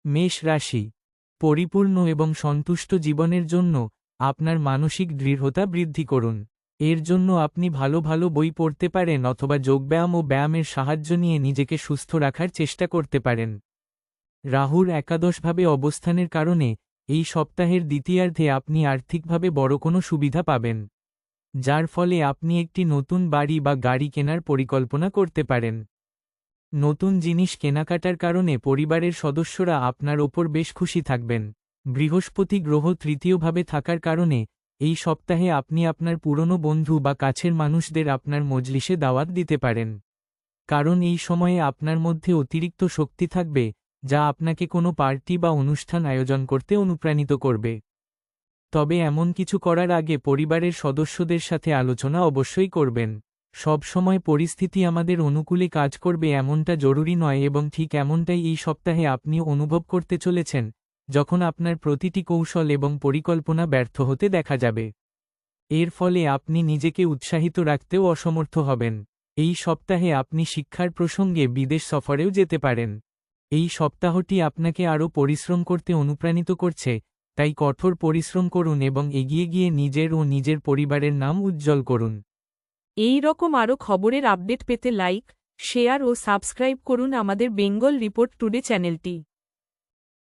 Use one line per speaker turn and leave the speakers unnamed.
মেষ রাশি, পরিপূর্ণ এবং সন্তুষ্ট জীবনের জন্য আপনার মানসিক দৃঢ়তা বৃদ্ধি করুন। এর জন্য আপনি ভালো ভালো বই পড়তে পারেন অথবা যোগব্যায়াম ও ব্যায়ামের সাহায্য নিয়ে নিজেকে সুস্থ রাখার চেষ্টা করতে পারেন। রাহুর একাদশভাবে অবস্থানের কারণে এই সপ্তাহের দ্বিতীয়ার্ধে আপনি আর্থিকভাবে বড় কোনো সুবিধা পাবেন, যার ফলে আপনি একটি নতুন বাড়ি বা গাড়ি কেনার পরিকল্পনা করতে পারেন। নতুন জিনিস কেনাকাটার কারণে পরিবারের সদস্যরা আপনার ওপর বেশ খুশি থাকবেন। বৃহস্পতি গ্রহ তৃতীয়ভাবে থাকার কারণে এই সপ্তাহে আপনি আপনার পুরনো বন্ধু বা কাছের মানুষদের আপনার মজলিসে দাওয়াত দিতে পারেন, কারণ এই সময়ে আপনার মধ্যে অতিরিক্ত শক্তি থাকবে যা আপনাকে কোনো পার্টি বা অনুষ্ঠান আয়োজন করতে অনুপ্রাণিত করবে। তবে এমন কিছু করার আগে পরিবারের সদস্যদের সাথে আলোচনা অবশ্যই করবেন। সব সময় পরিস্থিতি আমাদের অনুকূলে কাজ করবে এমনটা জরুরি নয়, এবং ঠিক এমনটাই এই সপ্তাহে আপনি অনুভব করতে চলেছেন, যখন আপনার প্রতিটি কৌশল এবং পরিকল্পনা ব্যর্থ হতে দেখা যাবে। এর ফলে আপনি নিজেকে উৎসাহিত রাখতেও অসমর্থ হবেন। এই সপ্তাহে আপনি শিক্ষার প্রসঙ্গে বিদেশ সফরেও যেতে পারেন। এই সপ্তাহটি আপনাকে আরও পরিশ্রম করতে অনুপ্রাণিত করছে, তাই কঠোর পরিশ্রম করুন এবং এগিয়ে গিয়ে নিজের ও নিজের পরিবারের নাম উজ্জ্বল করুন।
এই রকম আরও খবরের আপডেট পেতে লাইক, শেয়ার ও সাবস্ক্রাইব করুন আমাদের বেঙ্গল রিপোর্ট টুডে চ্যানেলটি।